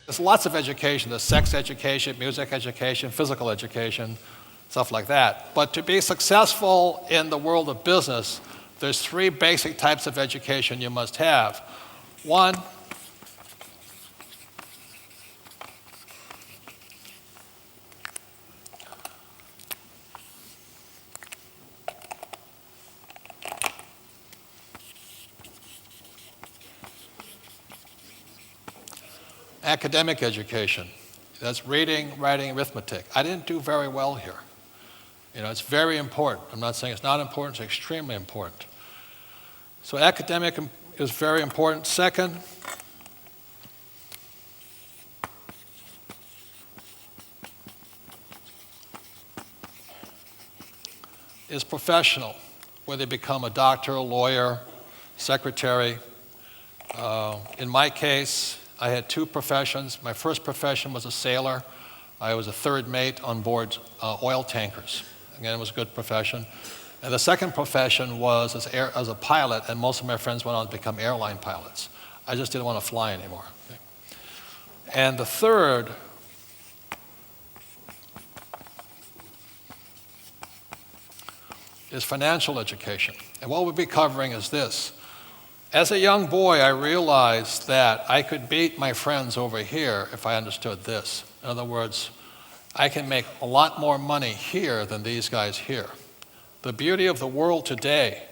There's lots of education. There's sex education, music education, physical education, stuff like that. But to be successful in the world of business, there's three basic types of education you must have. One, academic education. That's reading, writing, arithmetic. I didn't do very well here. You know, it's very important. I'm not saying it's not important, it's extremely important. So academic is very important. Second, is professional, whether you become a doctor, a lawyer, secretary. In my case, I had two professions. My first profession was a sailor. I was a third mate on board oil tankers. Again, it was a good profession. And the second profession was as a pilot, and most of my friends went on to become airline pilots. I just didn't want to fly anymore. Okay. And the third is financial education. And what we'll be covering is this. As a young boy, I realized that I could beat my friends over here if I understood this. In other words, I can make a lot more money here than these guys here. The beauty of the world today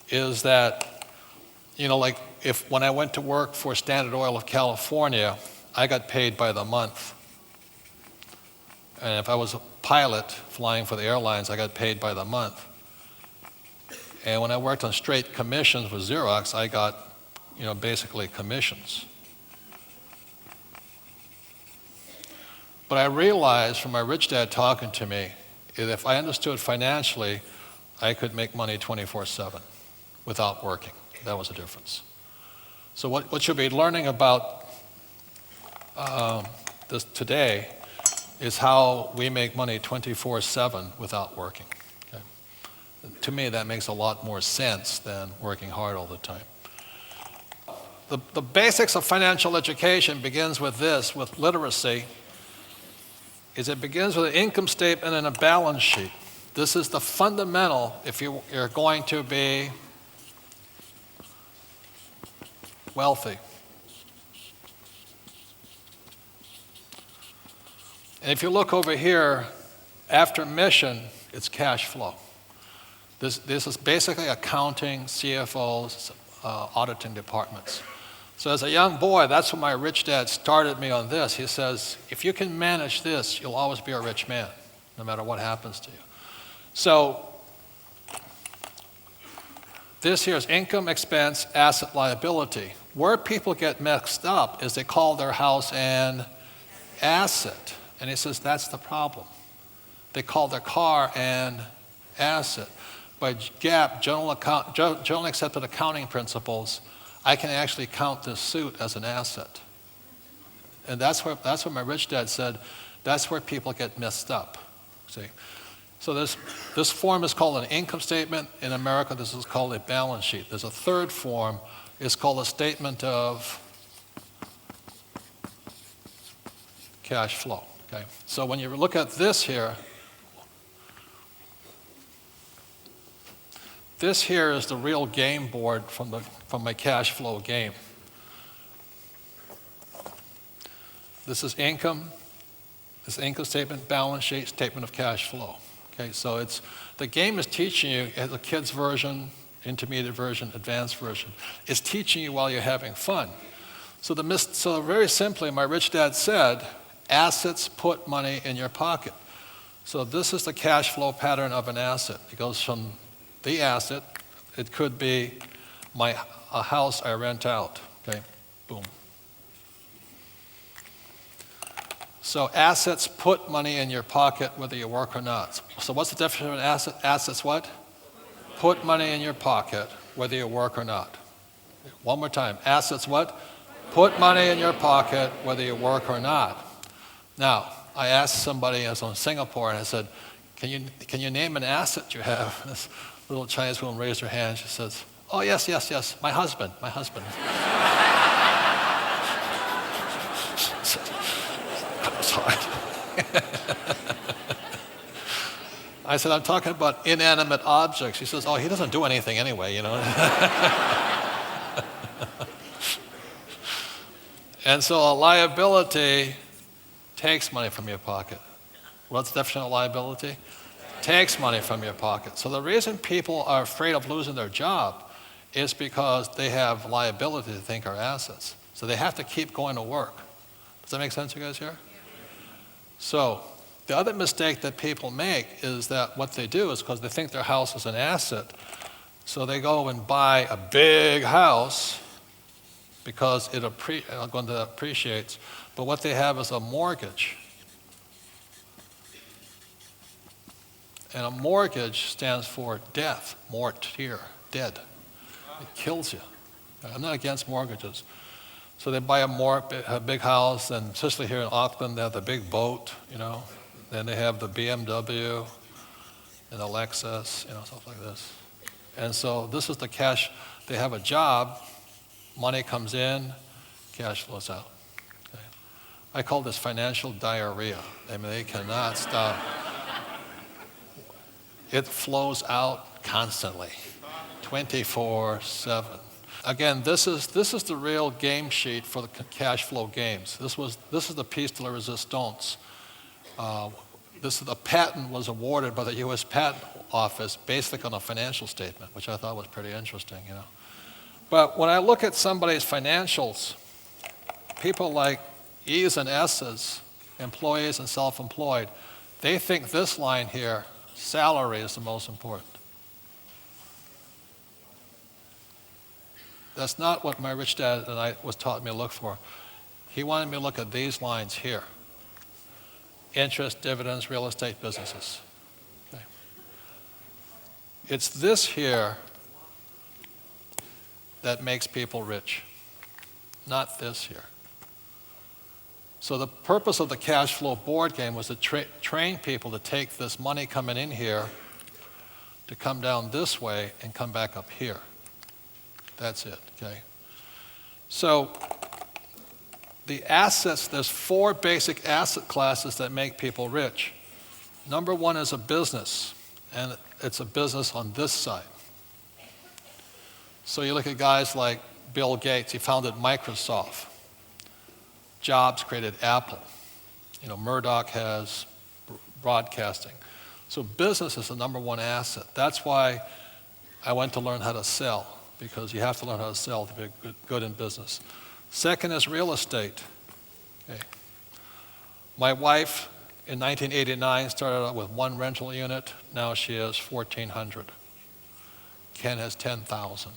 is that, you know, like when I went to work for Standard Oil of California, I got paid by the month. And if I was a pilot flying for the airlines, I got paid by the month. And when I worked on straight commissions with Xerox, I got, you know, basically commissions. But I realized from my rich dad talking to me, that if I understood financially, I could make money 24/7 without working. That was the difference. So what you'll be learning about this today is how we make money 24/7 without working. To me, that makes a lot more sense than working hard all the time. The basics of financial education begins with this, with literacy, is it begins with an income statement and a balance sheet. This is the fundamental if you're going to be wealthy. And if you look over here, after mission, it's cash flow. This is basically accounting, CFOs, auditing departments. So as a young boy, that's when my rich dad started me on this. He says, if you can manage this, you'll always be a rich man, no matter what happens to you. So this here is income, expense, asset, liability. Where people get mixed up is they call their house an asset. And he says, that's the problem. They call their car an asset. By GAAP, generally accepted accounting principles, I can actually count this suit as an asset. And that's what my rich dad said, that's where people get messed up. See? So this form is called an income statement. In America, this is called a balance sheet. There's a third form, it's called a statement of cash flow. Okay? So when you look at this here, this here is the real game board from my cash flow game. This is income. This is income statement, balance sheet, statement of cash flow. Okay, so the game is teaching you as a kid's version, intermediate version, advanced version. It's teaching you while you're having fun. So very simply, my rich dad said, assets put money in your pocket. So this is the cash flow pattern of an asset. It goes from the asset, it could be a house I rent out, okay, boom. So assets put money in your pocket whether you work or not. So what's the definition of an asset? Assets what? Put money in your pocket whether you work or not. One more time, assets what? Put money in your pocket whether you work or not. Now, I asked somebody, I was in Singapore, and I said, can you name an asset you have? This little Chinese woman raised her hand. She says, oh, yes, my husband. I said, I'm talking about inanimate objects. She says, oh, he doesn't do anything anyway, you know. And so a liability takes money from your pocket. What's the definition of liability? Takes money from your pocket. So the reason people are afraid of losing their job is because they have liability they think are assets. So they have to keep going to work. Does that make sense, you guys here? So the other mistake that people make is that what they do is because they think their house is an asset, so they go and buy a big house because it appreciates, but what they have is a mortgage. And a mortgage stands for death, mortir, dead. It kills you. I'm not against mortgages. So they buy a big house, and especially here in Auckland, they have the big boat, you know. Then they have the BMW and the Lexus, you know, stuff like this. And so this is the cash. They have a job, money comes in, cash flows out. Okay. I call this financial diarrhea. I mean, they cannot stop. It flows out constantly, 24/7. Again, this is the real game sheet for the cash flow games. This is the piece de la resistance. The patent was awarded by the U.S. Patent Office basically on a financial statement, which I thought was pretty interesting, you know. But when I look at somebody's financials, people like E's and S's, employees and self-employed, they think this line here, salary, is the most important. That's not what my rich dad and I was taught me to look for. He wanted me to look at these lines here. Interest, dividends, real estate businesses. Okay. It's this here that makes people rich, not this here. So the purpose of the cash flow board game was to train people to take this money coming in here, to come down this way and come back up here. That's it, okay? So the assets, there's 4 basic asset classes that make people rich. Number 1 is a business, and it's a business on this side. So you look at guys like Bill Gates, he founded Microsoft. Jobs created Apple. You know, Murdoch has broadcasting. So business is the number 1 asset. That's why I went to learn how to sell, because you have to learn how to sell to be good in business. Second is real estate. Okay. My wife in 1989 started out with 1 rental unit. Now she has 1,400. Ken has 10,000.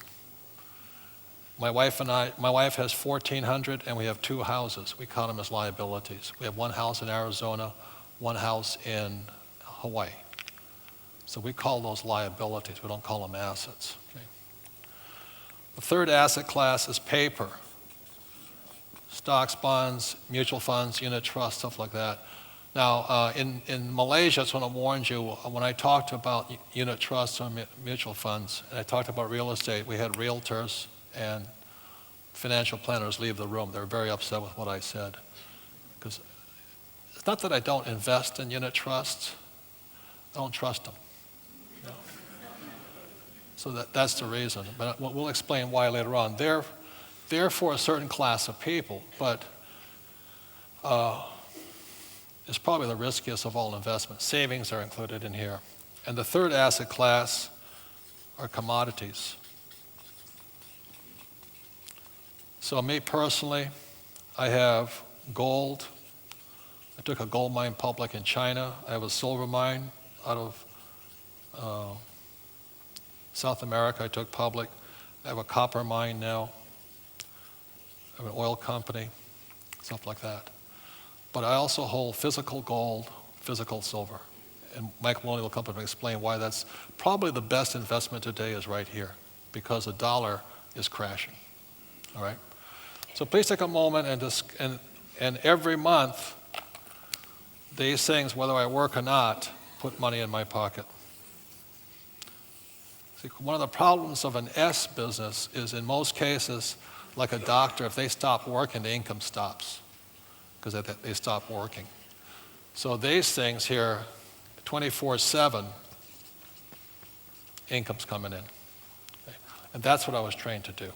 My wife has 1,400, and we have 2 houses. We count them as liabilities. We have 1 house in Arizona, 1 house in Hawaii. So we call those liabilities. We don't call them assets. Okay. The third asset class is paper. Stocks, bonds, mutual funds, unit trusts, stuff like that. Now, in Malaysia, that's when I warned you, when I talked about unit trusts or mutual funds, and I talked about real estate, we had realtors and financial planners leave the room. They were very upset with what I said. Because it's not that I don't invest in unit trusts, I don't trust them. You know? So that's the reason. But we'll explain why later on. They're for a certain class of people, but it's probably the riskiest of all investments. Savings are included in here. And the third asset class are commodities. So me personally, I have gold. I took a gold mine public in China. I have a silver mine out of South America I took public. I have a copper mine now. I have an oil company, stuff like that. But I also hold physical gold, physical silver. And Mike Maloney will come up and explain why that's probably the best investment today is right here, because the dollar is crashing. All right? So please take a moment and every month, these things, whether I work or not, put money in my pocket. See, one of the problems of an S business is in most cases, like a doctor, if they stop working, the income stops because they stop working. So these things here, 24/7, income's coming in. Okay? And that's what I was trained to do.